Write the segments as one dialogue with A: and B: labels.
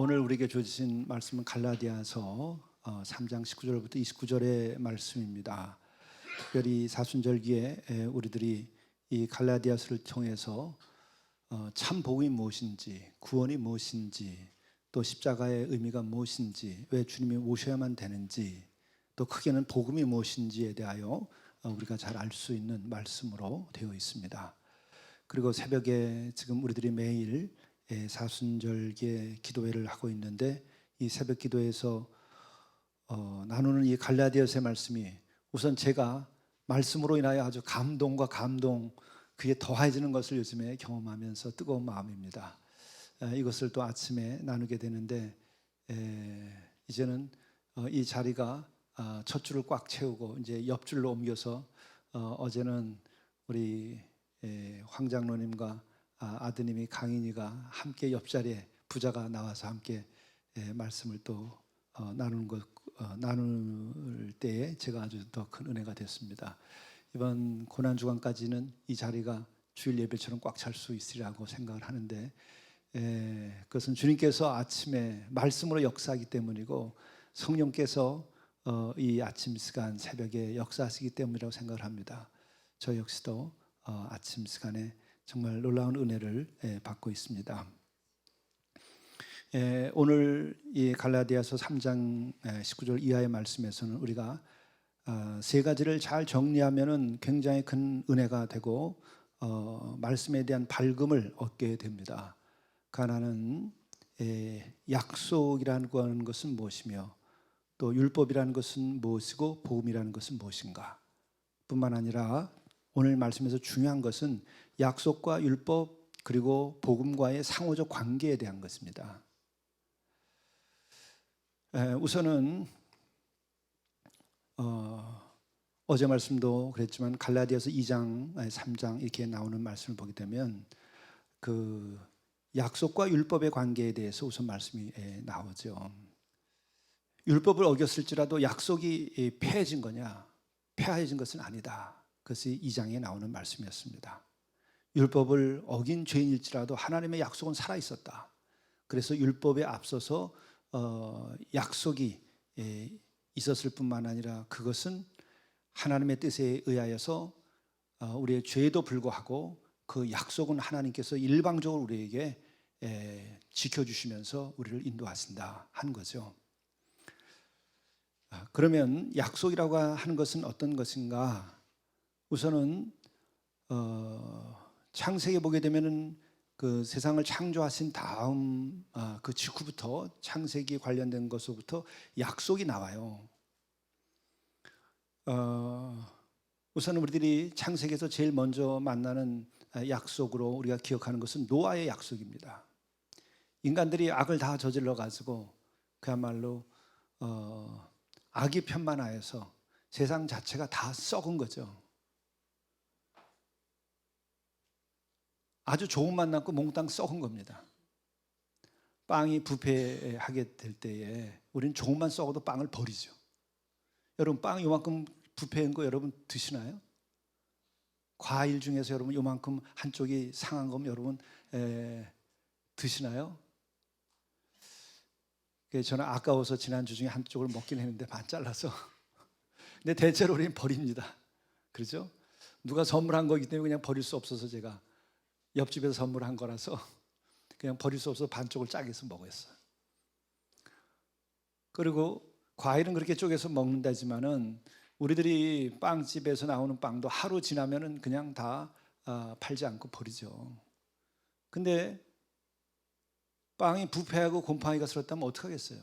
A: 오늘 우리에게 주신 말씀은 갈라디아서 3장 19절부터 29절의 말씀입니다. 특별히 사순절기에 우리들이 이 갈라디아서를 통해서 참 복음이 무엇인지, 구원이 무엇인지, 또 십자가의 의미가 무엇인지, 왜 주님이 오셔야만 되는지, 또 크게는 복음이 무엇인지에 대하여 우리가 잘 알 수 있는 말씀으로 되어 있습니다. 그리고 새벽에 지금 우리들이 매일 사순절기에 기도회를 하고 있는데, 이 새벽 기도에서 나누는 이 갈라디아서의 말씀이 우선 제가 말씀으로 인하여 아주 감동과 감동, 그게 더해지는 것을 요즘에 경험하면서 뜨거운 마음입니다. 이것을 또 아침에 나누게 되는데, 이제는 이 자리가 첫 줄을 꽉 채우고 이제 옆줄로 옮겨서 어제는 우리 황 장로님과 아드님이 강인이가 함께 옆자리에 부자가 나와서 함께 말씀을 또 나눌 때에 제가 아주 더 큰 은혜가 됐습니다. 이번 고난 주간까지는 이 자리가 주일 예배처럼 꽉 찰 수 있으리라고 생각을 하는데, 그것은 주님께서 아침에 말씀으로 역사하기 때문이고 성령께서 이 아침 시간 새벽에 역사하시기 때문이라고 생각을 합니다. 저 역시도 아침 시간에 정말 놀라운 은혜를 받고 있습니다. 오늘 이 갈라디아서 3장 19절 이하의 말씀에서는 우리가 세 가지를 잘 정리하면은 굉장히 큰 은혜가 되고 말씀에 대한 밝음을 얻게 됩니다. 그 하나는 약속이라는 것은 무엇이며, 또 율법이라는 것은 무엇이고 복음이라는 것은 무엇인가 뿐만 아니라 오늘 말씀에서 중요한 것은 약속과 율법 그리고 복음과의 상호적 관계에 대한 것입니다. 우선은 어제 말씀도 그랬지만 갈라디아서 2장, 3장 이렇게 나오는 말씀을 보게 되면 그 약속과 율법의 관계에 대해서 우선 말씀이 나오죠. 율법을 어겼을지라도 약속이 폐해진 거냐? 폐하해진 것은 아니다. 그것이 2장에 나오는 말씀이었습니다. 율법을 어긴 죄인일지라도 하나님의 약속은 살아있었다. 그래서 율법에 앞서서 약속이 있었을 뿐만 아니라 그것은 하나님의 뜻에 의하여서 우리의 죄에도 불구하고 그 약속은 하나님께서 일방적으로 우리에게 지켜주시면서 우리를 인도하신다 한 거죠. 그러면 약속이라고 하는 것은 어떤 것인가? 우선은 창세기에 보게 되면은 그 세상을 창조하신 다음 그 직후부터 창세기 관련된 것부터 약속이 나와요. 우선은 우리들이 창세기에서 제일 먼저 만나는 약속으로 우리가 기억하는 것은 노아의 약속입니다. 인간들이 악을 다 저질러 가지고 그야말로 악이 편만하여서 세상 자체가 다 썩은 거죠. 아주 좋은 맛 남고 몽땅 썩은 겁니다. 빵이 부패하게 될 때에 우리는 조금만 썩어도 빵을 버리죠. 여러분, 빵 요만큼 부패한 거 여러분 드시나요? 과일 중에서 여러분 요만큼 한쪽이 상한 거면 여러분 드시나요? 저는 아까워서 지난주 중에 한쪽을 먹긴 했는데 반 잘라서 근데 대체로 우리는 버립니다. 그렇죠? 누가 선물한 거기 때문에 그냥 버릴 수 없어서 제가 옆집에서 선물한 거라서 그냥 버릴 수 없어서 반쪽을 짜게서 먹었어요. 그리고 과일은 그렇게 쪼개서 먹는다지만은 우리들이 빵집에서 나오는 빵도 하루 지나면은 그냥 다 팔지 않고 버리죠. 근데 빵이 부패하고 곰팡이가 슬었다면 어떡하겠어요?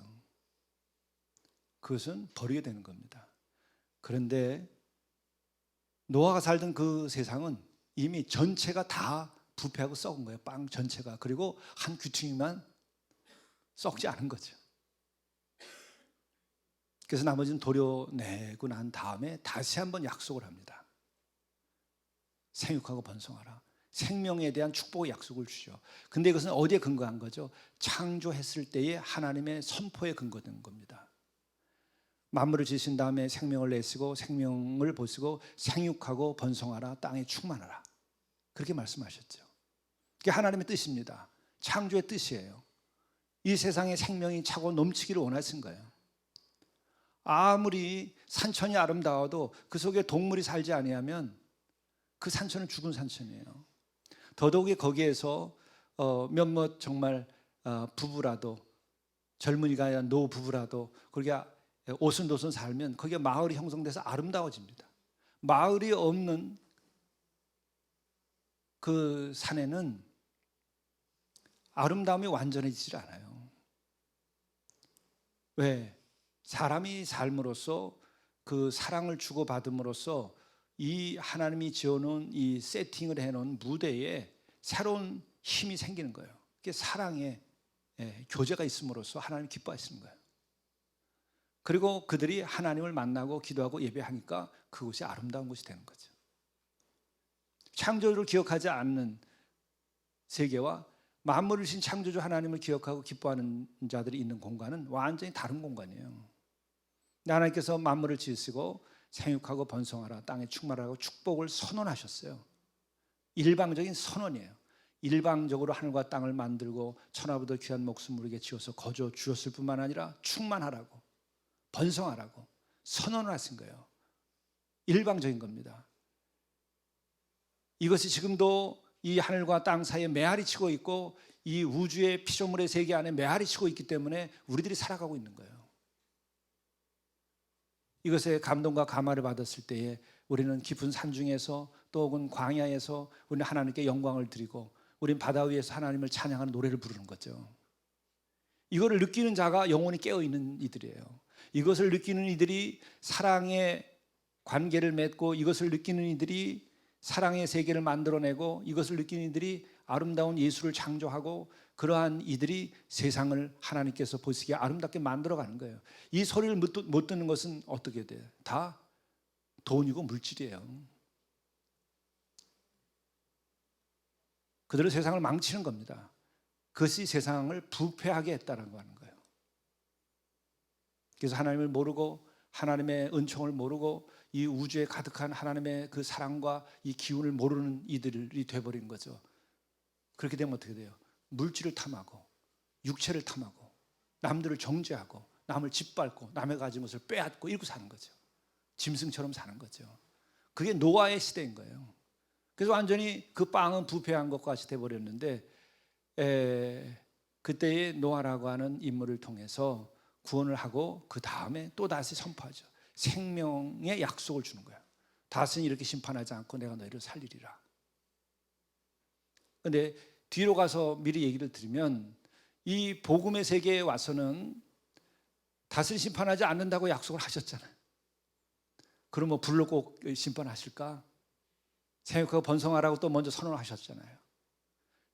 A: 그것은 버리게 되는 겁니다. 그런데 노아가 살던 그 세상은 이미 전체가 다 부패하고 썩은 거예요. 빵 전체가. 그리고 한 귀퉁이만 썩지 않은 거죠. 그래서 나머지는 도려내고 난 다음에 다시 한번 약속을 합니다. 생육하고 번성하라. 생명에 대한 축복의 약속을 주죠. 근데 이것은 어디에 근거한 거죠? 창조했을 때의 하나님의 선포에 근거된 겁니다. 만물을 지으신 다음에 생명을 내시고 생명을 보시고 생육하고 번성하라, 땅에 충만하라. 그렇게 말씀하셨죠. 그게 하나님의 뜻입니다. 창조의 뜻이에요. 이 세상에 생명이 차고 넘치기를 원하신 거예요. 아무리 산천이 아름다워도 그 속에 동물이 살지 아니하면 그 산천은 죽은 산천이에요. 더더욱이 거기에서 몇몇 정말 부부라도, 젊은이가 아니라 노 부부라도 그렇게 오순도순 살면 거기에 마을이 형성돼서 아름다워집니다. 마을이 없는 그 산에는 아름다움이 완전해지질 않아요. 왜? 사람이 삶으로써 그 사랑을 주고받음으로써 이 하나님이 지어놓은 이 세팅을 해놓은 무대에 새로운 힘이 생기는 거예요. 그게 사랑의 교제가 있음으로써 하나님이 기뻐하시는 거예요. 그리고 그들이 하나님을 만나고 기도하고 예배하니까 그곳이 아름다운 곳이 되는 거죠. 창조주를 기억하지 않는 세계와 만물을 신 창조주 하나님을 기억하고 기뻐하는 자들이 있는 공간은 완전히 다른 공간이에요. 하나님께서 만물을 지으시고 생육하고 번성하라, 땅에 충만하라고 축복을 선언하셨어요. 일방적인 선언이에요. 일방적으로 하늘과 땅을 만들고 천하보다 귀한 목숨 우리에게 지어서 거저 주었을 뿐만 아니라 충만하라고, 번성하라고 선언을 하신 거예요. 일방적인 겁니다. 이것이 지금도 이 하늘과 땅 사이에 메아리 치고 있고 이 우주의 피조물의 세계 안에 메아리 치고 있기 때문에 우리들이 살아가고 있는 거예요. 이것에 감동과 감화를 받았을 때에 우리는 깊은 산중에서 또 혹은 광야에서 우리는 하나님께 영광을 드리고 우리는 바다 위에서 하나님을 찬양하는 노래를 부르는 거죠. 이거를 느끼는 자가 영혼이 깨어있는 이들이에요. 이것을 느끼는 이들이 사랑의 관계를 맺고 이것을 느끼는 이들이 사랑의 세계를 만들어내고 이것을 느끼는 이들이 아름다운 예술을 창조하고 그러한 이들이 세상을 하나님께서 보시기에 아름답게 만들어가는 거예요. 이 소리를 못 듣는 것은 어떻게 돼요? 다 돈이고 물질이에요. 그들은 세상을 망치는 겁니다. 그것이 세상을 부패하게 했다는 거예요. 그래서 하나님을 모르고 하나님의 은총을 모르고 이 우주에 가득한 하나님의 그 사랑과 이 기운을 모르는 이들이 돼버린 거죠. 그렇게 되면 어떻게 돼요? 물질을 탐하고 육체를 탐하고 남들을 정죄하고 남을 짓밟고 남의 가진 것을 빼앗고 이러고 사는 거죠. 짐승처럼 사는 거죠. 그게 노아의 시대인 거예요. 그래서 완전히 그 빵은 부패한 것과 같이 돼버렸는데 그때의 노아라고 하는 인물을 통해서 구원을 하고 그 다음에 또 다시 선포하죠. 생명의 약속을 주는 거예요. 다시는 이렇게 심판하지 않고 내가 너희를 살리리라. 그런데 뒤로 가서 미리 얘기를 드리면 이 복음의 세계에 와서는 다시는 심판하지 않는다고 약속을 하셨잖아요. 그럼 뭐 불로 꼭 심판하실까? 생육하고 번성하라고 또 먼저 선언을 하셨잖아요.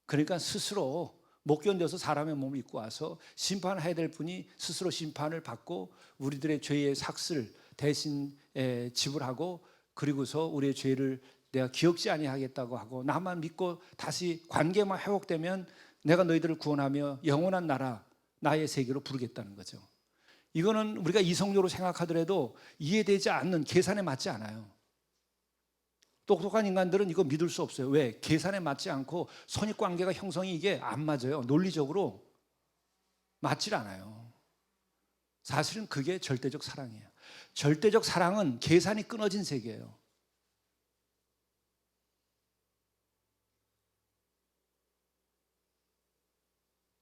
A: 그러니까 스스로 못 견뎌서 사람의 몸을 입고 와서 심판해야 될 분이 스스로 심판을 받고 우리들의 죄의 삭슬 대신 지불하고 그리고서 우리의 죄를 내가 기억지 아니하겠다고 하고 나만 믿고 다시 관계만 회복되면 내가 너희들을 구원하며 영원한 나라 나의 세계로 부르겠다는 거죠. 이거는 우리가 이성적으로 생각하더라도 이해되지 않는, 계산에 맞지 않아요. 똑똑한 인간들은 이거 믿을 수 없어요. 왜? 계산에 맞지 않고 선입관계가 형성이 이게 안 맞아요. 논리적으로 맞질 않아요. 사실은 그게 절대적 사랑이에요. 절대적 사랑은 계산이 끊어진 세계예요.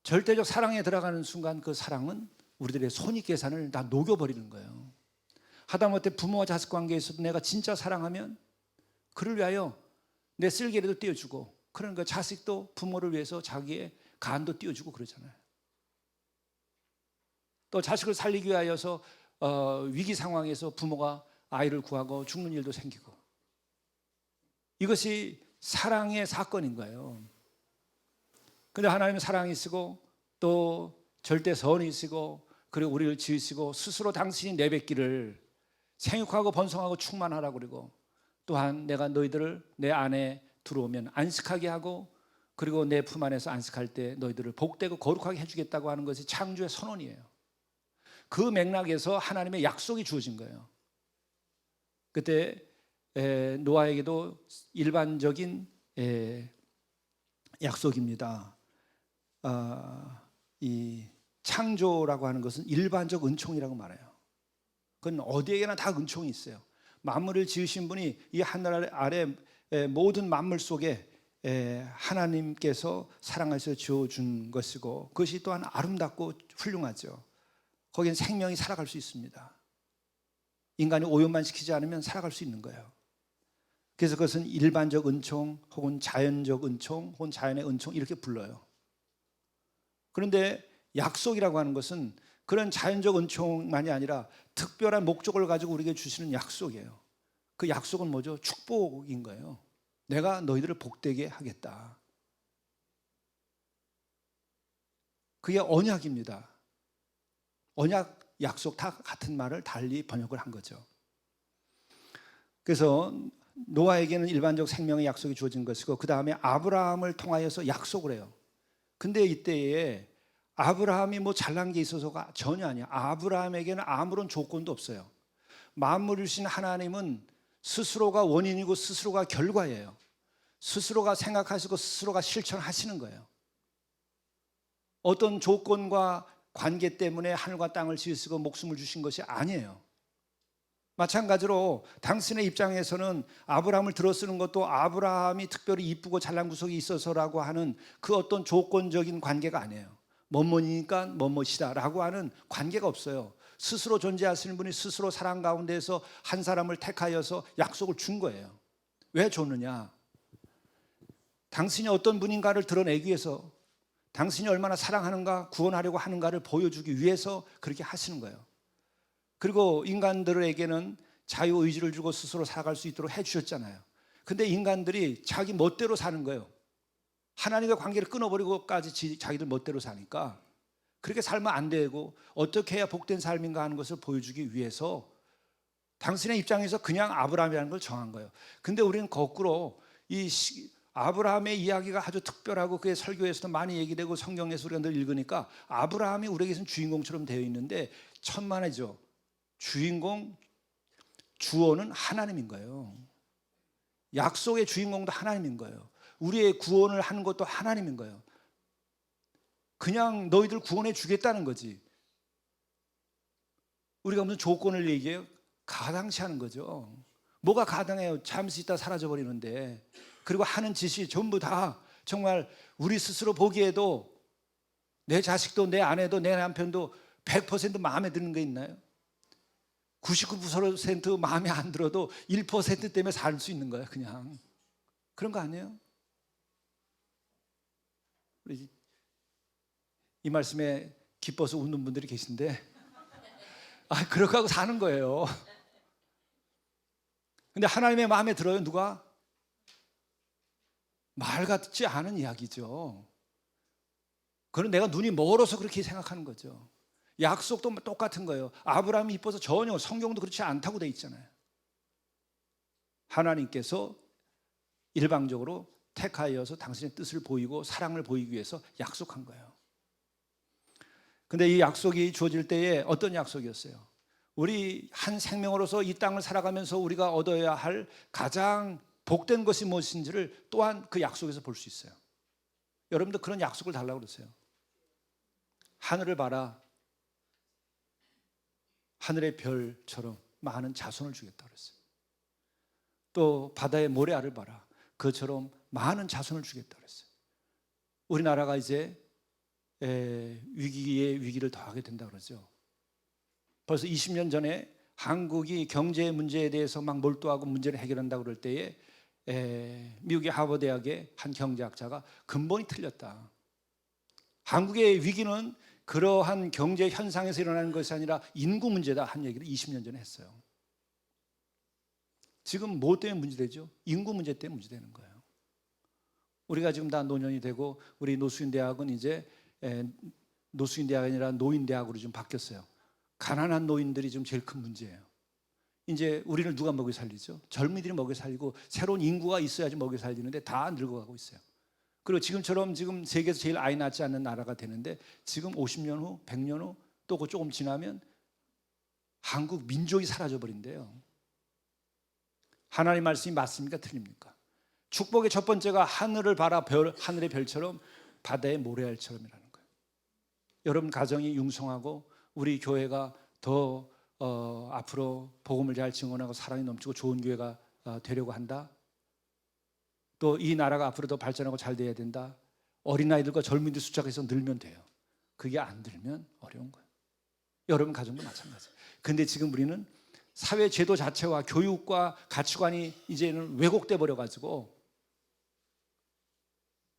A: 절대적 사랑에 들어가는 순간 그 사랑은 우리들의 손익 계산을 다 녹여버리는 거예요. 하다못해 부모와 자식 관계에서도 내가 진짜 사랑하면 그를 위하여 내 쓸개라도 띄워주고, 그러니까 자식도 부모를 위해서 자기의 간도 띄워주고 그러잖아요. 또 자식을 살리기 위하여서 위기 상황에서 부모가 아이를 구하고 죽는 일도 생기고, 이것이 사랑의 사건인 거예요. 근데 하나님은 사랑이시고 또 절대 선이시고 그리고 우리를 지으시고 스스로 당신이 내뱉기를 생육하고 번성하고 충만하라고 그러고, 또한 내가 너희들을 내 안에 들어오면 안식하게 하고 그리고 내 품 안에서 안식할 때 너희들을 복되고 거룩하게 해주겠다고 하는 것이 창조의 선언이에요. 그 맥락에서 하나님의 약속이 주어진 거예요. 그때 노아에게도 일반적인 약속입니다. 이 창조라고 하는 것은 일반적 은총이라고 말해요. 그건 어디에나 다 은총이 있어요. 만물을 지으신 분이 이 하늘 아래 모든 만물 속에 하나님께서 사랑하셔서 지어준 것이고, 그것이 또한 아름답고 훌륭하죠. 거기는 생명이 살아갈 수 있습니다. 인간이 오염만 시키지 않으면 살아갈 수 있는 거예요. 그래서 그것은 일반적 은총 혹은 자연적 은총 혹은 자연의 은총 이렇게 불러요. 그런데 약속이라고 하는 것은 그런 자연적 은총만이 아니라 특별한 목적을 가지고 우리에게 주시는 약속이에요. 그 약속은 뭐죠? 축복인 거예요. 내가 너희들을 복되게 하겠다. 그게 언약입니다. 언약, 약속 다 같은 말을 달리 번역을 한 거죠. 그래서 노아에게는 일반적 생명의 약속이 주어진 것이고, 그 다음에 아브라함을 통하여서 약속을 해요. 근데 이때에 아브라함이 뭐 잘난 게 있어서가 전혀 아니야. 아브라함에게는 아무런 조건도 없어요. 만물을 주신 하나님은 스스로가 원인이고 스스로가 결과예요. 스스로가 생각하시고 스스로가 실천하시는 거예요. 어떤 조건과 관계 때문에 하늘과 땅을 지으시고 목숨을 주신 것이 아니에요. 마찬가지로 당신의 입장에서는 아브라함을 들어쓰는 것도 아브라함이 특별히 이쁘고 잘난 구석이 있어서라고 하는 그 어떤 조건적인 관계가 아니에요. 뭐뭐니까 뭐뭐시다라고 하는 관계가 없어요. 스스로 존재하시는 분이 스스로 사랑 가운데에서 한 사람을 택하여서 약속을 준 거예요. 왜 줬느냐? 당신이 어떤 분인가를 드러내기 위해서, 당신이 얼마나 사랑하는가, 구원하려고 하는가를 보여주기 위해서 그렇게 하시는 거예요. 그리고 인간들에게는 자유의지를 주고 스스로 살아갈 수 있도록 해주셨잖아요. 근데 인간들이 자기 멋대로 사는 거예요. 하나님과 관계를 끊어버리고까지 자기들 멋대로 사니까 그렇게 살면 안 되고, 어떻게 해야 복된 삶인가 하는 것을 보여주기 위해서 당신의 입장에서 그냥 아브라함이라는 걸 정한 거예요. 근데 우리는 거꾸로 이 아브라함의 이야기가 아주 특별하고 그의 설교에서도 많이 얘기되고 성경에서 우리가 늘 읽으니까 아브라함이 우리에게서는 주인공처럼 되어 있는데 천만에죠. 주인공, 주어는 하나님인 거예요. 약속의 주인공도 하나님인 거예요. 우리의 구원을 하는 것도 하나님인 거예요. 그냥 너희들 구원해 주겠다는 거지. 우리가 무슨 조건을 얘기해요? 가당치 않은 거죠. 뭐가 가당해요? 잠시 있다 사라져 버리는데. 그리고 하는 짓이 전부 다 정말 우리 스스로 보기에도 내 자식도 내 아내도 내 남편도 100% 마음에 드는 게 있나요? 99% 마음에 안 들어도 1% 때문에 살 수 있는 거예요. 그냥 그런 거 아니에요? 이 말씀에 기뻐서 웃는 분들이 계신데, 그렇게 하고 사는 거예요. 근데 하나님의 마음에 들어요? 누가? 말 같지 않은 이야기죠. 그건 내가 눈이 멀어서 그렇게 생각하는 거죠. 약속도 똑같은 거예요. 아브라함이 이뻐서 전혀, 성경도 그렇지 않다고 돼 있잖아요. 하나님께서 일방적으로 택하여서 당신의 뜻을 보이고 사랑을 보이기 위해서 약속한 거예요. 근데 이 약속이 주어질 때에 어떤 약속이었어요? 우리 한 생명으로서 이 땅을 살아가면서 우리가 얻어야 할 가장 복된 것이 무엇인지를 또한 그 약속에서 볼 수 있어요. 여러분도 그런 약속을 달라고 그러세요. 하늘을 봐라. 하늘의 별처럼 많은 자손을 주겠다 그랬어요. 또 바다의 모래알을 봐라. 그처럼 많은 자손을 주겠다 그랬어요. 우리나라가 이제 위기에 위기를 더하게 된다 그러죠. 벌써 20년 전에 한국이 경제 문제에 대해서 막 몰두하고 문제를 해결한다고 그럴 때에 미국의 하버드대학의 한 경제학자가 근본이 틀렸다. 한국의 위기는 그러한 경제 현상에서 일어나는 것이 아니라 인구 문제다 한 얘기를 20년 전에 했어요. 지금 뭐 때문에 문제되죠? 인구 문제 때문에 문제되는 거예요. 우리가 지금 다 노년이 되고 우리 노수인대학은 이제 노수인대학이 아니라 노인대학으로 좀 바뀌었어요. 가난한 노인들이 지금 제일 큰 문제예요. 이제 우리를 누가 먹여 살리죠? 젊은이들이 먹여 살리고 새로운 인구가 있어야지 먹여 살리는데 다 늙어가고 있어요. 그리고 지금처럼 지금 세계에서 제일 아이 낳지 않는 나라가 되는데 지금 50년 후, 100년 후 또 그 조금 지나면 한국 민족이 사라져 버린대요. 하나님 말씀이 맞습니까? 틀립니까? 축복의 첫 번째가 하늘을 봐라, 하늘의 별처럼 바다의 모래알처럼이라는 거예요. 여러분 가정이 융성하고 우리 교회가 더 앞으로 복음을 잘 증언하고 사랑이 넘치고 좋은 교회가 되려고 한다. 또 이 나라가 앞으로 더 발전하고 잘 돼야 된다. 어린아이들과 젊은이들 숫자가 계속 늘면 돼요. 그게 안 늘면 어려운 거예요. 여러분 가정도 마찬가지예요. 근데 지금 우리는 사회 제도 자체와 교육과 가치관이 이제는 왜곡돼 버려가지고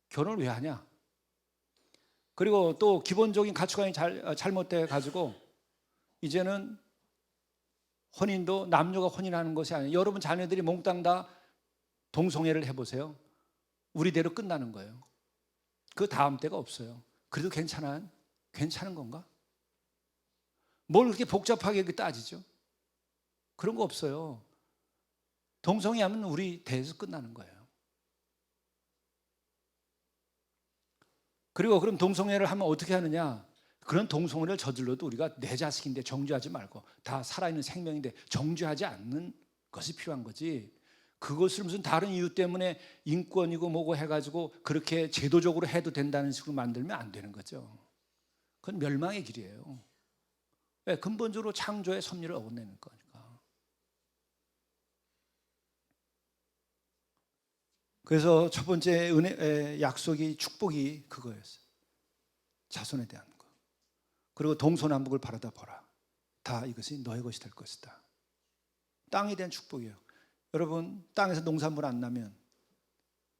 A: 결혼을 왜 하냐? 그리고 또 기본적인 가치관이 잘못돼 가지고 이제는 혼인도 남녀가 혼인하는 것이 아니에요. 여러분 자녀들이 몽땅 다 동성애를 해보세요. 우리대로 끝나는 거예요. 그 다음 때가 없어요. 그래도 괜찮은 건가? 뭘 그렇게 복잡하게 따지죠? 그런 거 없어요. 동성애하면 우리 대에서 끝나는 거예요. 그리고 그럼 동성애를 하면 어떻게 하느냐? 그런 동성애를 저질러도 우리가 내 자식인데 정죄하지 말고 다 살아있는 생명인데 정죄하지 않는 것이 필요한 거지. 그것을 무슨 다른 이유 때문에 인권이고 뭐고 해가지고 그렇게 제도적으로 해도 된다는 식으로 만들면 안 되는 거죠. 그건 멸망의 길이에요. 왜? 근본적으로 창조의 섭리를 어긋내는 거니까. 그래서 첫 번째 약속이 축복이 그거였어요. 자손에 대한 거. 그리고 동서남북을 바라다 보라. 다 이것이 너의 것이 될 것이다. 땅에 대한 축복이에요. 여러분 땅에서 농산물 안 나면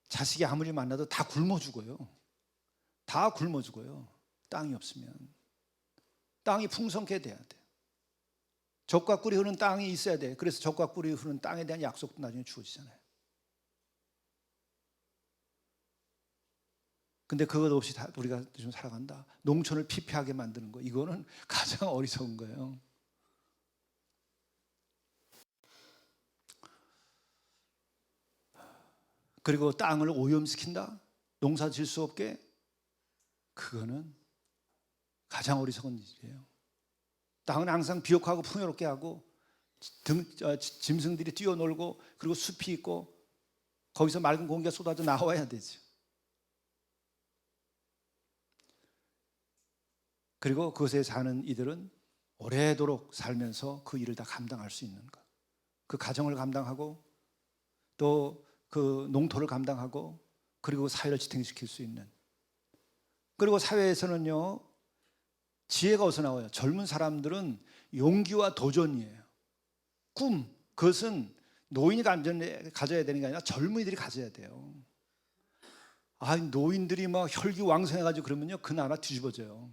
A: 자식이 아무리 만나도 다 굶어 죽어요. 다 굶어 죽어요. 땅이 없으면. 땅이 풍성케 돼야 돼. 젖과 꿀이 흐르는 땅이 있어야 돼. 그래서 젖과 꿀이 흐르는 땅에 대한 약속도 나중에 주어지잖아요. 근데 그것 없이 우리가 좀 살아간다. 농촌을 피폐하게 만드는 거. 이거는 가장 어리석은 거예요. 그리고 땅을 오염시킨다. 농사 질 수 없게. 그거는 가장 어리석은 일이에요. 땅은 항상 비옥하고 풍요롭게 하고 짐승들이 뛰어놀고 그리고 숲이 있고 거기서 맑은 공기가 쏟아져 나와야 되죠. 그리고 그것에 사는 이들은 오래도록 살면서 그 일을 다 감당할 수 있는 것. 그 가정을 감당하고 또 그 농토를 감당하고 그리고 사회를 지탱시킬 수 있는. 그리고 사회에서는요, 지혜가 어디서 나와요? 젊은 사람들은 용기와 도전이에요. 꿈, 그것은 노인이 가져야 되는 게 아니라 젊은이들이 가져야 돼요. 노인들이 막 혈기왕성해가지고 그러면요, 그 나라 뒤집어져요.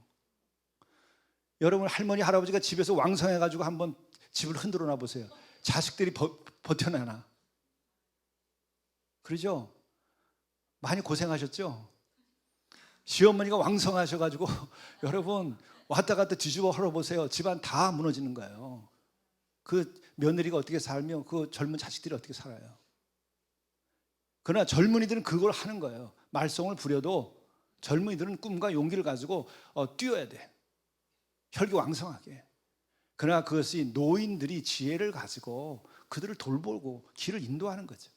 A: 여러분 할머니 할아버지가 집에서 왕성해가지고 한번 집을 흔들어 놔 보세요. 자식들이 버텨내나? 그러죠? 많이 고생하셨죠? 시어머니가 왕성하셔가지고 여러분 왔다 갔다 뒤집어 헐어보세요. 집안 다 무너지는 거예요. 그 며느리가 어떻게 살면 그 젊은 자식들이 어떻게 살아요? 그러나 젊은이들은 그걸 하는 거예요. 말썽을 부려도 젊은이들은 꿈과 용기를 가지고 뛰어야 돼. 혈기왕성하게. 그러나 그것이 노인들이 지혜를 가지고 그들을 돌보고 길을 인도하는 거죠.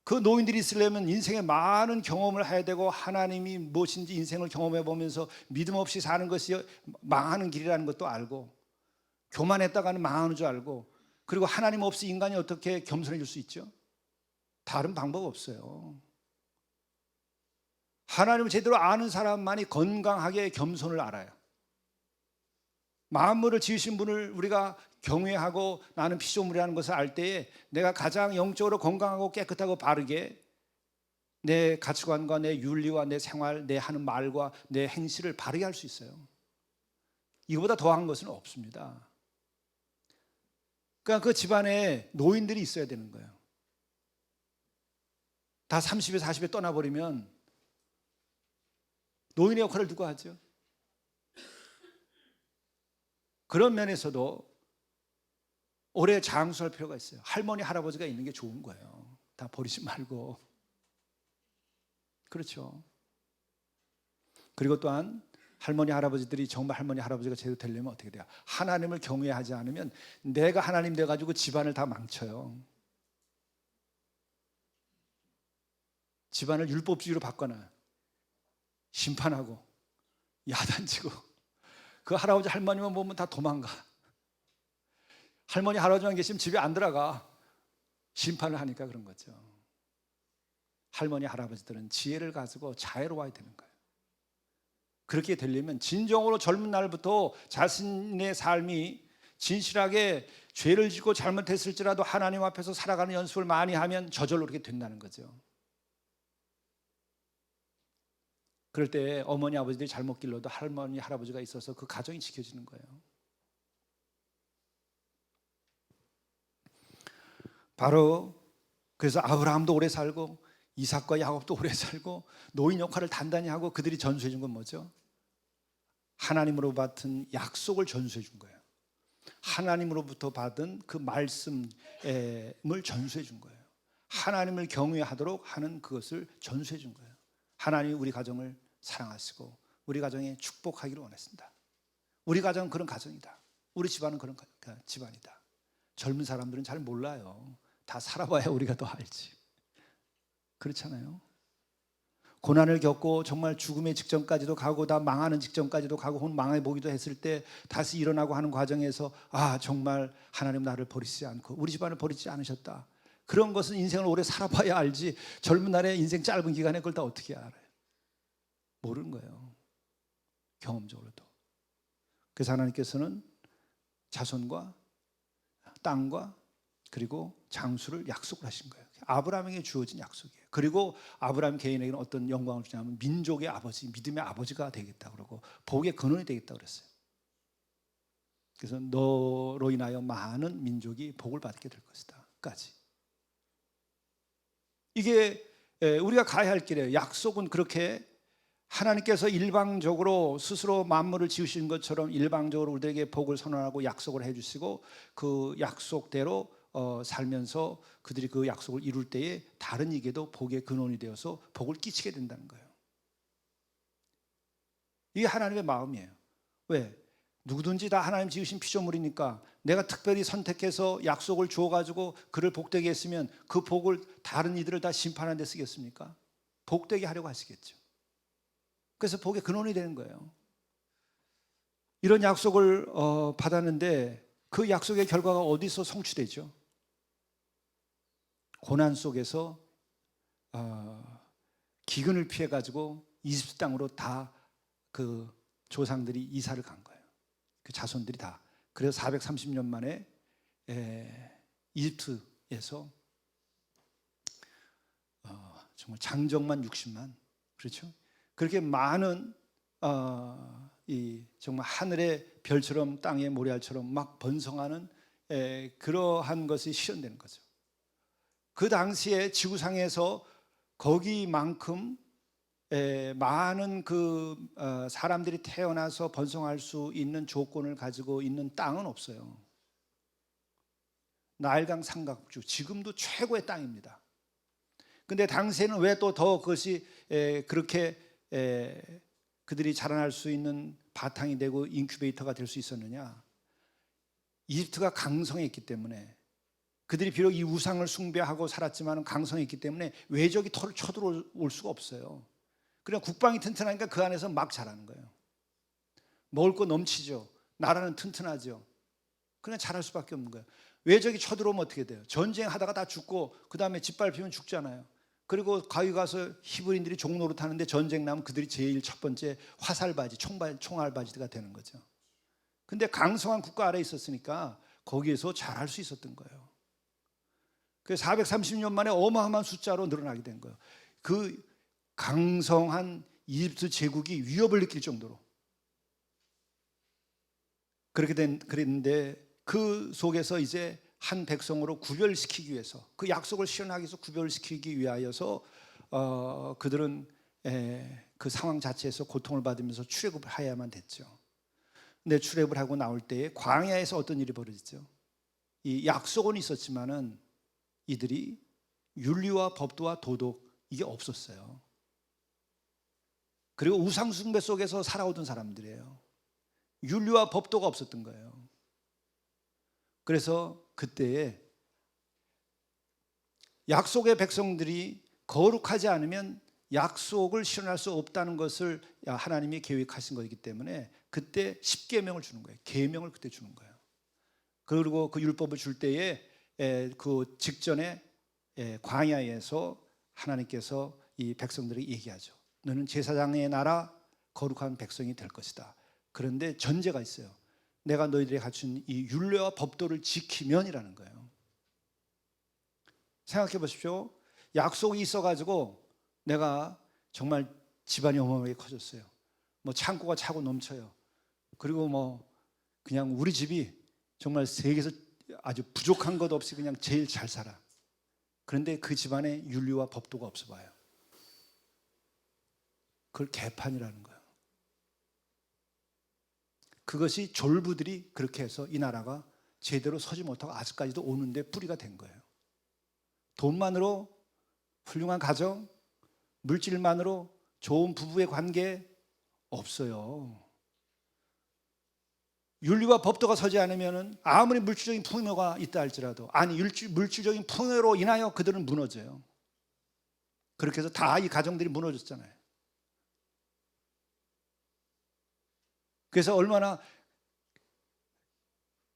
A: 그 노인들이 있으려면 인생에 많은 경험을 해야 되고 하나님이 무엇인지 인생을 경험해 보면서 믿음 없이 사는 것이 망하는 길이라는 것도 알고 교만했다가는 망하는 줄 알고 그리고 하나님 없이 인간이 어떻게 겸손해질 수 있죠? 다른 방법 없어요. 하나님을 제대로 아는 사람만이 건강하게 겸손을 알아요. 만물을 지으신 분을 우리가 경외하고 나는 피조물이라는 것을 알 때에 내가 가장 영적으로 건강하고 깨끗하고 바르게 내 가치관과 내 윤리와 내 생활, 내 하는 말과 내 행실을 바르게 할 수 있어요. 이거보다 더한 것은 없습니다. 그러니까 그 집안에 노인들이 있어야 되는 거예요. 다 30에 40에 떠나버리면 노인의 역할을 누가 하죠? 그런 면에서도 오래 장수할 필요가 있어요. 할머니, 할아버지가 있는 게 좋은 거예요. 다 버리지 말고. 그렇죠. 그리고 또한 할머니, 할아버지들이 정말 할머니, 할아버지가 제대로 되려면 어떻게 돼요? 하나님을 경외하지 않으면 내가 하나님 돼가지고 집안을 다 망쳐요. 집안을 율법주의로 바꿔놔요. 심판하고 야단치고 그 할아버지 할머니만 보면 다 도망가. 할머니 할아버지만 계시면 집에 안 들어가. 심판을 하니까 그런 거죠. 할머니 할아버지들은 지혜를 가지고 자애로워야 되는 거예요. 그렇게 되려면 진정으로 젊은 날부터 자신의 삶이 진실하게 죄를 짓고 잘못했을지라도 하나님 앞에서 살아가는 연습을 많이 하면 저절로 그렇게 된다는 거죠. 그럴 때 어머니 아버지들이 잘못 길러도 할머니 할아버지가 있어서 그 가정이 지켜지는 거예요. 바로 그래서 아브라함도 오래 살고 이삭과 야곱도 오래 살고 노인 역할을 단단히 하고 그들이 전수해 준 건 뭐죠? 하나님으로 받은 약속을 전수해 준 거예요. 하나님으로부터 받은 그 말씀을 전수해 준 거예요. 하나님을 경외하도록 하는 그것을 전수해 준 거예요. 하나님이 우리 가정을 사랑하시고 우리 가정에 축복하기를 원했습니다. 우리 가정은 그런 가정이다. 우리 집안은 그런 집안이다. 젊은 사람들은 잘 몰라요. 다 살아봐야 우리가 더 알지. 그렇잖아요. 고난을 겪고 정말 죽음의 직전까지도 가고 다 망하는 직전까지도 가고 혹은 망해 보기도 했을 때 다시 일어나고 하는 과정에서 아 정말 하나님 나를 버리지 않고 우리 집안을 버리지 않으셨다. 그런 것은 인생을 오래 살아봐야 알지. 젊은 날에 인생 짧은 기간에 그걸 다 어떻게 알아요? 모르는 거예요. 경험적으로도. 그래서 하나님께서는 자손과 땅과 그리고 장수를 약속을 하신 거예요. 아브라함에게 주어진 약속이에요. 그리고 아브라함 개인에게는 어떤 영광을 주냐면 민족의 아버지, 믿음의 아버지가 되겠다 그러고 복의 근원이 되겠다 그랬어요. 그래서 너로 인하여 많은 민족이 복을 받게 될 것이다 까지. 이게 우리가 가야 할 길이에요. 약속은 그렇게 하나님께서 일방적으로 스스로 만물을 지으신 것처럼 일방적으로 우리에게 복을 선언하고 약속을 해주시고 그 약속대로 살면서 그들이 그 약속을 이룰 때에 다른 이에게도 복의 근원이 되어서 복을 끼치게 된다는 거예요. 이게 하나님의 마음이에요. 왜? 누구든지 다 하나님 지으신 피조물이니까 내가 특별히 선택해서 약속을 주어가지고 그를 복되게 했으면 그 복을 다른 이들을 다 심판하는 데 쓰겠습니까? 복되게 하려고 하시겠죠. 그래서 복의 근원이 되는 거예요. 이런 약속을 받았는데 그 약속의 결과가 어디서 성취되죠? 고난 속에서 기근을 피해 가지고 이집트 땅으로 다 그 조상들이 이사를 간 거예요. 그 자손들이 다. 그래서 430년 만에 이집트에서 정말 장정만 60만, 그렇죠? 그렇게 많은 이 정말 하늘의 별처럼 땅의 모래알처럼 막 번성하는 그러한 것이 실현되는 거죠. 그 당시에 지구상에서 거기만큼 많은 그 사람들이 태어나서 번성할 수 있는 조건을 가지고 있는 땅은 없어요. 나일강 삼각주 지금도 최고의 땅입니다. 근데 당시에는 왜 또 더 그것이 그렇게 그들이 자라날 수 있는 바탕이 되고 인큐베이터가 될 수 있었느냐? 이집트가 강성했기 때문에, 그들이 비록 이 우상을 숭배하고 살았지만 강성했기 때문에 외적이 쳐들어올 수가 없어요. 그냥 국방이 튼튼하니까 그 안에서 막 자라는 거예요. 먹을 거 넘치죠. 나라는 튼튼하죠. 그냥 자랄 수밖에 없는 거예요. 외적이 쳐들어오면 어떻게 돼요? 전쟁하다가 다 죽고 그 다음에 짓밟히면 죽잖아요. 그리고 거기 가서 히브리인들이 종노릇 하는데 전쟁 나면 그들이 제일 첫 번째 화살바지, 총알바지가 되는 거죠. 근데 강성한 국가 아래에 있었으니까 거기에서 잘할 수 있었던 거예요. 그래서 430년 만에 어마어마한 숫자로 늘어나게 된 거예요. 그 강성한 이집트 제국이 위협을 느낄 정도로 그랬는데 그 속에서 이제 한 백성으로 구별시키기 위해서, 그 약속을 실현하기 위해서 구별시키기 위하여서 그들은 그 상황 자체에서 고통을 받으면서 출애굽을 해야만 됐죠. 근데 출애굽을 하고 나올 때에 광야에서 어떤 일이 벌어지죠? 이 약속은 있었지만은 이들이 윤리와 법도와 도덕 이게 없었어요. 그리고 우상숭배 속에서 살아오던 사람들이에요. 윤리와 법도가 없었던 거예요. 그래서 그때에 약속의 백성들이 거룩하지 않으면 약속을 실현할 수 없다는 것을 하나님이 계획하신 것이기 때문에 그때 10계명을 주는 거예요. 계명을 그때 주는 거예요. 그리고 그 율법을 줄 때에 그 직전에 광야에서 하나님께서 이 백성들에게 얘기하죠. 너는 제사장의 나라 거룩한 백성이 될 것이다. 그런데 전제가 있어요. 내가 너희들에게 갖춘 이 율례와 법도를 지키면이라는 거예요. 생각해 보십시오. 약속이 있어가지고 내가 정말 집안이 어마어마하게 커졌어요. 뭐 창고가 차고 넘쳐요. 그리고 뭐 그냥 우리 집이 정말 세계에서 아주 부족한 것 없이 그냥 제일 잘 살아. 그런데 그 집안에 윤리와 법도가 없어 봐요. 그걸 개판이라는 거예요. 그것이 졸부들이 그렇게 해서 이 나라가 제대로 서지 못하고 아직까지도 오는데 뿌리가 된 거예요. 돈만으로 훌륭한 가정, 물질만으로 좋은 부부의 관계 없어요. 윤리와 법도가 서지 않으면 아무리 물질적인 풍요가 있다 할지라도, 아니 물질적인 풍요로 인하여 그들은 무너져요. 그렇게 해서 다 이 가정들이 무너졌잖아요. 그래서 얼마나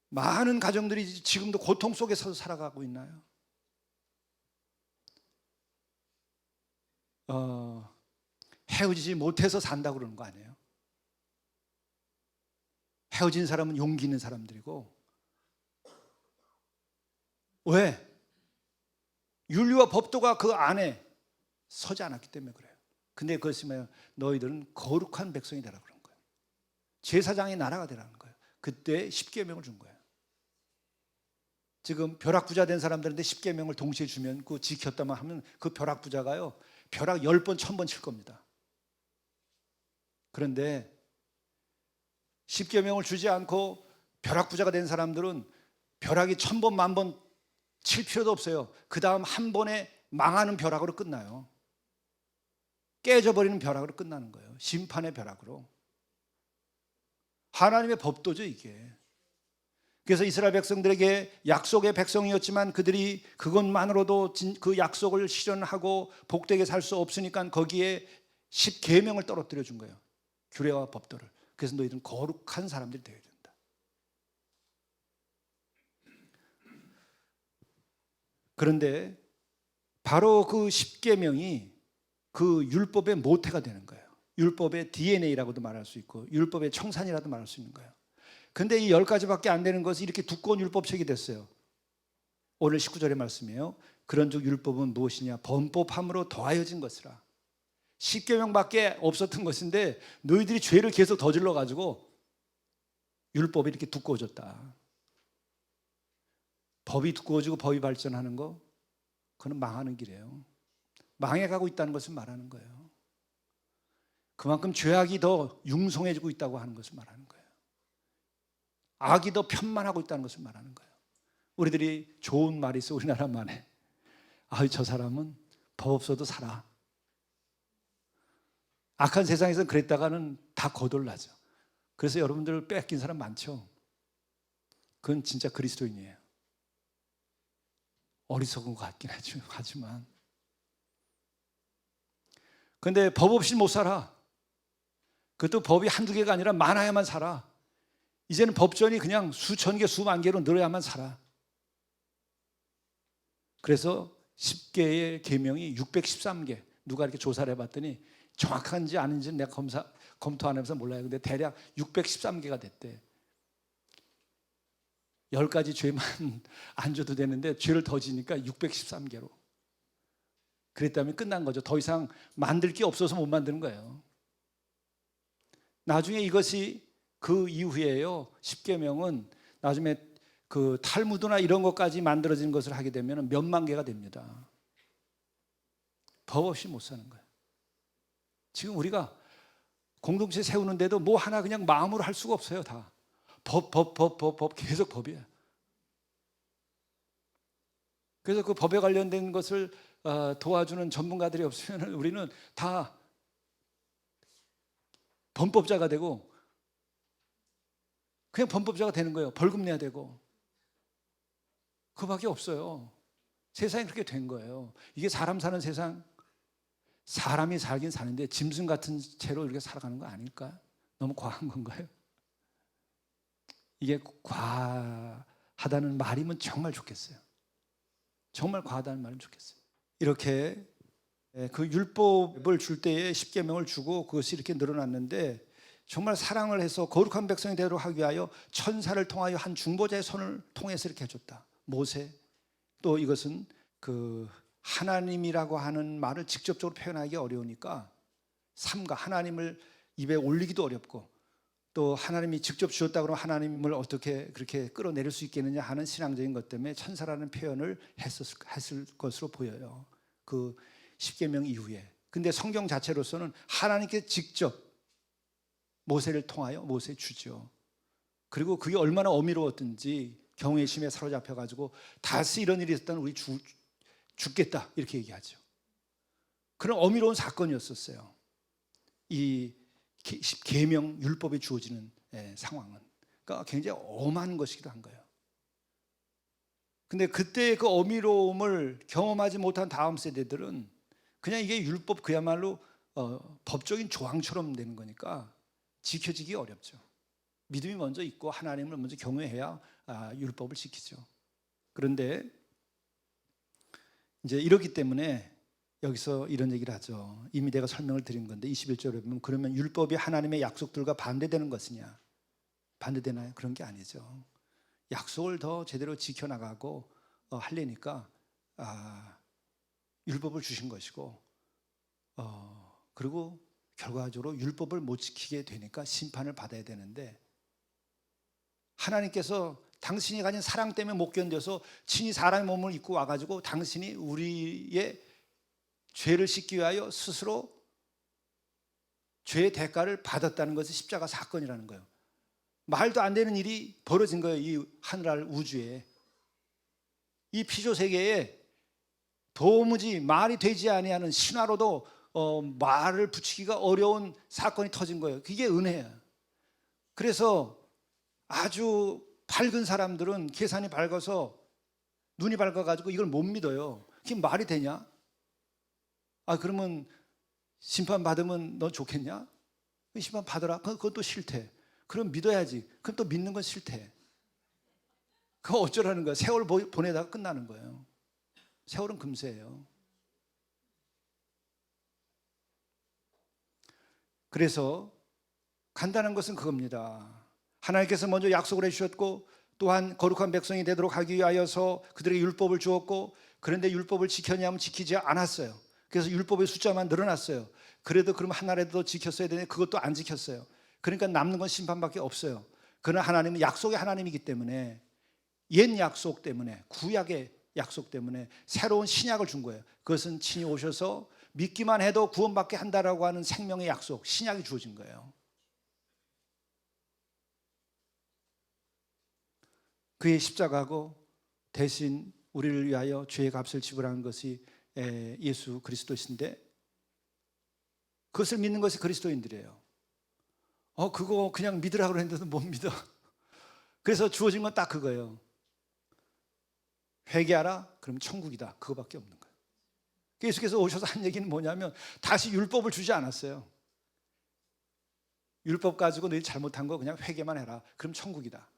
A: 많은 가정들이 지금도 고통 속에서 살아가고 있나요? 헤어지지 못해서 산다고 그러는 거 아니에요? 헤어진 사람은 용기 있는 사람들이고, 왜? 윤리와 법도가 그 안에 서지 않았기 때문에 그래요. 근데 그것이 뭐예요? 너희들은 거룩한 백성이 되라 그런 거예요. 제사장의 나라가 되라는 거예요. 그때 10계명을 준 거예요. 지금 벼락부자 된 사람들한테 10계명을 동시에 주면 그 지켰다만 하면 그 벼락부자가요, 벼락 10번, 1000번 칠 겁니다. 그런데 10계명을 주지 않고 벼락부자가 된 사람들은 벼락이 1000번, 1000번 칠 필요도 없어요. 그 다음 한 번에 망하는 벼락으로 끝나요. 깨져버리는 벼락으로 끝나는 거예요. 심판의 벼락으로. 하나님의 법도죠, 이게. 그래서 이스라엘 백성들에게 약속의 백성이었지만 그들이 그것만으로도 그 약속을 실현하고 복되게 살 수 없으니까 거기에 10계명을 떨어뜨려 준 거예요. 규례와 법도를. 그래서 너희들은 거룩한 사람들이 되어야 된다. 그런데 바로 그 10계명이 그 율법의 모태가 되는 거예요. 율법의 DNA라고도 말할 수 있고 율법의 청산이라도 말할 수 있는 거예요. 근데 이 10가지밖에 안 되는 것이 이렇게 두꺼운 율법책이 됐어요. 오늘 19절의 말씀이에요. 그런즉 율법은 무엇이냐? 범법함으로 더하여진 것이라. 10계명밖에 없었던 것인데 너희들이 죄를 계속 저질러 가지고 율법이 이렇게 두꺼워졌다. 법이 두꺼워지고 법이 발전하는 거, 그건 망하는 길이에요. 망해가고 있다는 것을 말하는 거예요. 그만큼 죄악이 더 융성해지고 있다고 하는 것을 말하는 거예요. 악이 더 편만하고 있다는 것을 말하는 거예요. 우리들이 좋은 말이 있어, 우리나라 말에. 저 사람은 법 없어도 살아. 악한 세상에서 그랬다가는 다 거덜나죠. 그래서 여러분들 뺏긴 사람 많죠. 그건 진짜 그리스도인이에요. 어리석은 것 같긴 하지만. 근데 법 없이 못 살아. 그것도 법이 한두 개가 아니라 많아야만 살아. 이제는 법전이 그냥 수천 개, 수만 개로 늘어야만 살아. 그래서 10개의 계명이 613개. 누가 이렇게 조사를 해봤더니 정확한지 아닌지는 내가 검토 안 해서 몰라요. 근데 대략 613개가 됐대. 10가지 죄만 안 줘도 되는데 죄를 더 지니까 613개로. 그랬다면 끝난 거죠. 더 이상 만들 게 없어서 못 만드는 거예요. 나중에 이것이 그 이후에요. 10계명은 나중에 그 탈무드나 이런 것까지 만들어진 것을 하게 되면 몇만 개가 됩니다. 법 없이 못 사는 거예요. 지금 우리가 공동체 세우는데도 뭐 하나 그냥 마음으로 할 수가 없어요. 다 법 계속 법이에요. 그래서 그 법에 관련된 것을 도와주는 전문가들이 없으면 우리는 다 범법자가 되고 그냥 범법자가 되는 거예요. 벌금 내야 되고. 그밖에 없어요. 세상이 그렇게 된 거예요. 이게 사람 사는 세상. 사람이 살긴 사는데 짐승 같은 채로 이렇게 살아가는 거 아닐까? 너무 과한 건가요? 이게 과하다는 말이면 정말 좋겠어요. 정말 과하다는 말은 좋겠어요. 이렇게 그 율법을 줄 때에 십계명을 주고 그것이 이렇게 늘어났는데, 정말 사랑을 해서 거룩한 백성이 되도록 하기 위하여 천사를 통하여 한 중보자의 손을 통해서 이렇게 해줬다. 모세. 또 이것은 그 하나님이라고 하는 말을 직접적으로 표현하기 어려우니까 삼가, 하나님을 입에 올리기도 어렵고, 또 하나님이 직접 주었다 그러면 하나님을 어떻게 그렇게 끌어내릴 수 있겠느냐 하는 신앙적인 것 때문에 천사라는 표현을 했을 것으로 보여요. 그 십계명 이후에. 근데 성경 자체로서는 하나님께 직접 모세를 통하여 모세 주죠. 그리고 그게 얼마나 어미로웠든지 경외의 심에 사로잡혀 가지고 다시 이런 일이 있었다면 우리 죽겠다 이렇게 얘기하죠. 그런 어미로운 사건이었었어요. 이 계명 율법이 주어지는 상황은, 그러니까 굉장히 엄한 것이기도 한 거예요. 근데 그때 그 어미로움을 경험하지 못한 다음 세대들은 그냥 이게 율법 그야말로 법적인 조항처럼 되는 거니까 지켜지기 어렵죠. 믿음이 먼저 있고 하나님을 먼저 경외해야 율법을 지키죠. 그런데 이제 이렇기 때문에 여기서 이런 얘기를 하죠. 이미 내가 설명을 드린 건데 21절에 보면, 그러면 율법이 하나님의 약속들과 반대되는 것이냐? 반대되나요? 그런 게 아니죠. 약속을 더 제대로 지켜나가고 하려니까 율법을 주신 것이고, 그리고 결과적으로 율법을 못 지키게 되니까 심판을 받아야 되는데, 하나님께서 당신이 가진 사랑 때문에 못 견뎌서 친히 사람의 몸을 입고 와가지고 당신이 우리의 죄를 씻기 위하여 스스로 죄의 대가를 받았다는 것이 십자가 사건이라는 거예요. 말도 안 되는 일이 벌어진 거예요. 이 하늘날 우주에, 이 피조세계에 도무지 말이 되지 아니하는, 신화로도 말을 붙이기가 어려운 사건이 터진 거예요. 그게 은혜예요. 그래서 아주 밝은 사람들은, 계산이 밝아서 눈이 밝아가지고 이걸 못 믿어요. 그게 말이 되냐? 그러면 심판 받으면 너 좋겠냐? 심판 받으라. 그건 또 싫대. 그럼 믿어야지. 그럼 또 믿는 건 싫대. 그거 어쩌라는 거야? 세월 보내다가 끝나는 거예요. 세월은 금세예요. 그래서 간단한 것은 그겁니다. 하나님께서 먼저 약속을 해주셨고, 또한 거룩한 백성이 되도록 하기 위하여서 그들에게 율법을 주었고, 그런데 율법을 지켰냐면 지키지 않았어요. 그래서 율법의 숫자만 늘어났어요. 그래도 그럼 하나라도 더 지켰어야 되는데 그것도 안 지켰어요. 그러니까 남는 건 심판밖에 없어요. 그러나 하나님은 약속의 하나님이기 때문에, 옛 약속 때문에, 구약의 약속 때문에 새로운 신약을 준 거예요. 그것은 친히 오셔서 믿기만 해도 구원받게 한다라고 하는 생명의 약속, 신약이 주어진 거예요. 그의 십자가고 대신 우리를 위하여 죄의 값을 지불하는 것이 예수 그리스도이신데, 그것을 믿는 것이 그리스도인들이에요. 그거 그냥 믿으라고 그랬는데도 못 믿어. 그래서 주어진 건 딱 그거예요. 회개하라, 그럼 천국이다. 그거밖에 없는 거예요. 예수께서 오셔서 한 얘기는 뭐냐면, 다시 율법을 주지 않았어요. 율법 가지고 너희 잘못한 거 그냥 회개만 해라. 그럼 천국이다.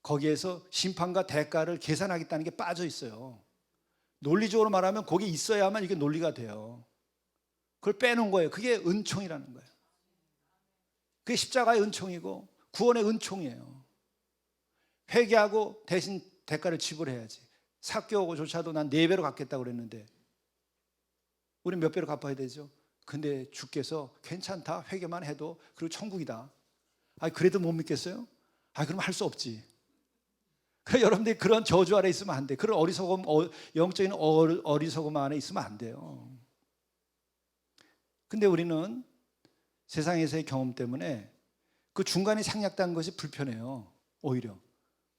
A: 거기에서 심판과 대가를 계산하겠다는 게 빠져 있어요. 논리적으로 말하면 거기 있어야만 이게 논리가 돼요. 그걸 빼놓은 거예요. 그게 은총이라는 거예요. 그게 십자가의 은총이고 구원의 은총이에요. 회개하고 대신 대가를 지불해야지. 삭개오고조차도 난 4배로 갚겠다고 그랬는데 우린 몇 배로 갚아야 되죠? 근데 주께서 괜찮다, 회개만 해도, 그리고 천국이다. 그래도 못 믿겠어요? 그럼 할 수 없지. 여러분들이 그런 저주 아래 있으면 안 돼. 그런 어리석음, 영적인 어리석음 안에 있으면 안 돼요. 근데 우리는 세상에서의 경험 때문에 그 중간에 생략된 것이 불편해요. 오히려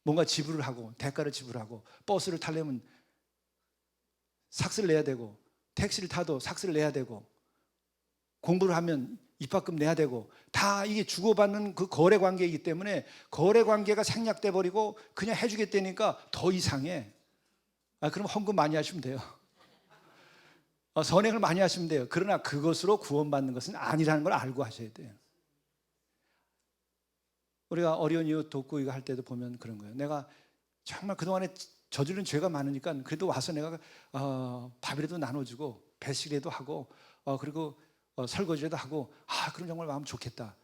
A: 뭔가 지불을 하고, 대가를 지불하고, 버스를 타려면 삭스를 내야 되고, 택시를 타도 삭스를 내야 되고, 공부를 하면 입학금 내야 되고, 다 이게 주고받는 그 거래 관계이기 때문에 거래 관계가 생략돼 버리고 그냥 해주겠다니까 더 이상해. 그럼 헌금 많이 하시면 돼요. 선행을 많이 하시면 돼요. 그러나 그것으로 구원받는 것은 아니라는 걸 알고 하셔야 돼요. 우리가 어려운 이웃 돕고 이거 할 때도 보면 그런 거예요. 내가 정말 그동안에 저지른 죄가 많으니까 그래도 와서 내가 밥이라도 나눠주고 배식이라도 하고 그리고 설거지라도 하고 그럼 정말 마음 좋겠다.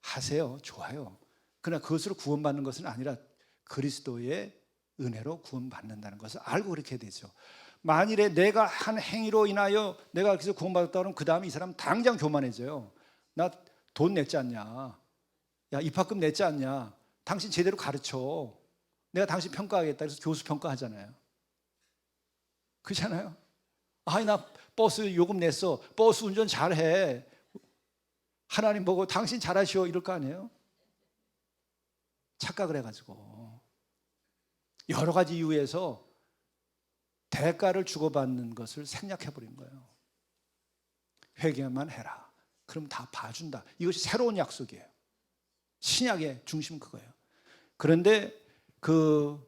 A: 하세요. 좋아요. 그러나 그것으로 구원받는 것은 아니라 그리스도의 은혜로 구원받는다는 것을 알고 그렇게 해야 되죠. 만일에 내가 한 행위로 인하여 내가 그래서 구원받았다 그러면 그 다음에 이 사람 당장 교만해져요. 나 돈 냈지 않냐? 야, 입학금 냈지 않냐? 당신 제대로 가르쳐. 내가 당신 평가하겠다. 그래서 교수 평가하잖아요. 그렇잖아요. 나 버스 요금 냈어. 버스 운전 잘해. 하나님 보고 당신 잘하시오 이럴 거 아니에요? 착각을 해가지고 여러 가지 이유에서 대가를 주고받는 것을 생략해버린 거예요. 회개만 해라. 그럼 다 봐준다. 이것이 새로운 약속이에요. 신약의 중심 그거예요. 그런데 그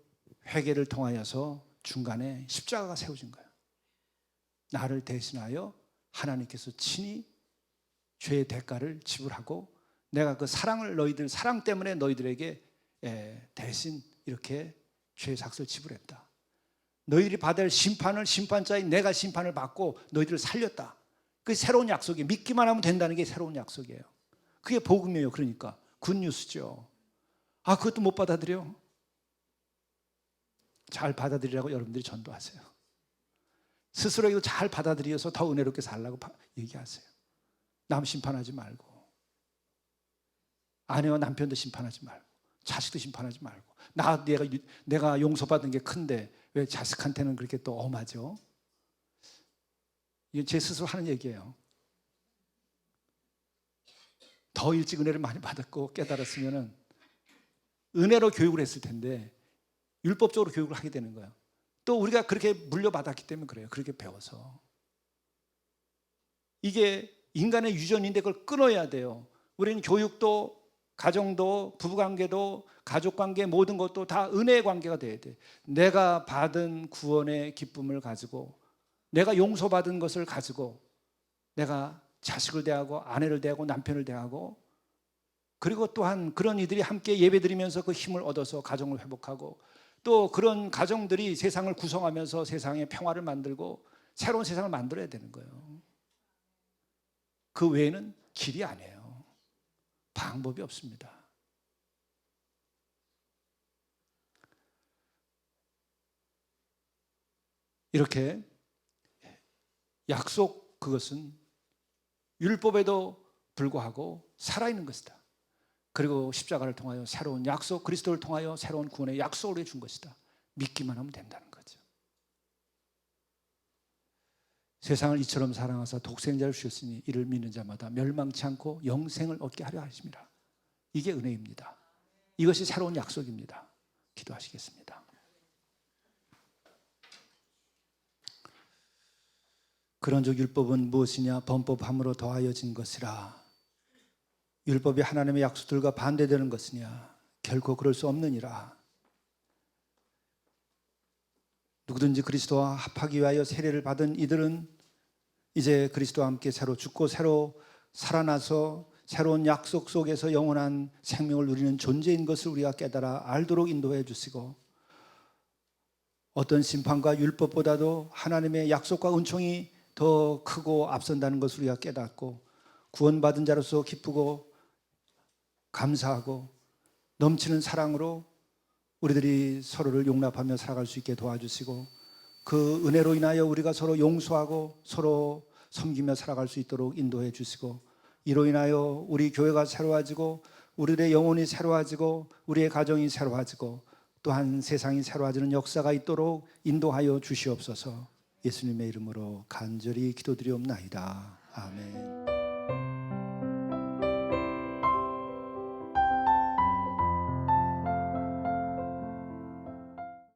A: 회개를 통하여서 중간에 십자가가 세워진 거예요. 나를 대신하여 하나님께서 친히 죄의 대가를 지불하고 내가 그 사랑을 너희들 사랑 때문에 너희들에게 대신 이렇게 죄의 삭스를 지불했다. 너희들이 받을 심판을 심판자인 내가 심판을 받고 너희들을 살렸다. 그게 새로운 약속이에요. 믿기만 하면 된다는 게 새로운 약속이에요. 그게 복음이에요. 그러니까 굿뉴스죠. 그것도 못 받아들여? 잘 받아들이라고 여러분들이 전도하세요. 스스로에게도 잘 받아들여서 더 은혜롭게 살라고 얘기하세요. 남 심판하지 말고, 아내와 남편도 심판하지 말고, 자식도 심판하지 말고, 내가 용서받은 게 큰데 왜 자식한테는 그렇게 또 엄하죠? 이게 제 스스로 하는 얘기예요. 더 일찍 은혜를 많이 받았고 깨달았으면 은혜로 교육을 했을 텐데 율법적으로 교육을 하게 되는 거예요. 또 우리가 그렇게 물려받았기 때문에 그래요. 그렇게 배워서. 이게 인간의 유전인데 그걸 끊어야 돼요. 우리는 교육도 가정도 부부관계도 가족관계 모든 것도 다 은혜의 관계가 돼야 돼. 내가 받은 구원의 기쁨을 가지고 내가 용서받은 것을 가지고 내가 자식을 대하고 아내를 대하고 남편을 대하고 그리고 또한 그런 이들이 함께 예배드리면서 그 힘을 얻어서 가정을 회복하고 또 그런 가정들이 세상을 구성하면서 세상에 평화를 만들고 새로운 세상을 만들어야 되는 거예요. 그 외에는 길이 아니에요. 방법이 없습니다. 이렇게 약속 그것은 율법에도 불구하고 살아있는 것이다. 그리고 십자가를 통하여 새로운 약속, 그리스도를 통하여 새로운 구원의 약속을 준 것이다. 믿기만 하면 된다는 거죠. 세상을 이처럼 사랑하사 독생자를 주셨으니 이를 믿는 자마다 멸망치 않고 영생을 얻게 하려 하심이라. 이게 은혜입니다. 이것이 새로운 약속입니다. 기도하시겠습니다. 그런즉 율법은 무엇이냐? 범법함으로 더하여진 것이라. 율법이 하나님의 약속들과 반대되는 것이냐? 결코 그럴 수 없느니라. 누구든지 그리스도와 합하기 위하여 세례를 받은 이들은 이제 그리스도와 함께 새로 죽고 새로 살아나서 새로운 약속 속에서 영원한 생명을 누리는 존재인 것을 우리가 깨달아 알도록 인도해 주시고, 어떤 심판과 율법보다도 하나님의 약속과 은총이 더 크고 앞선다는 것을 우리가 깨닫고 구원받은 자로서 기쁘고 감사하고 넘치는 사랑으로 우리들이 서로를 용납하며 살아갈 수 있게 도와주시고, 그 은혜로 인하여 우리가 서로 용서하고 서로 섬기며 살아갈 수 있도록 인도해 주시고, 이로 인하여 우리 교회가 새로워지고 우리의 영혼이 새로워지고 우리의 가정이 새로워지고 또한 세상이 새로워지는 역사가 있도록 인도하여 주시옵소서. 예수님의 이름으로 간절히 기도드리옵나이다. 아멘.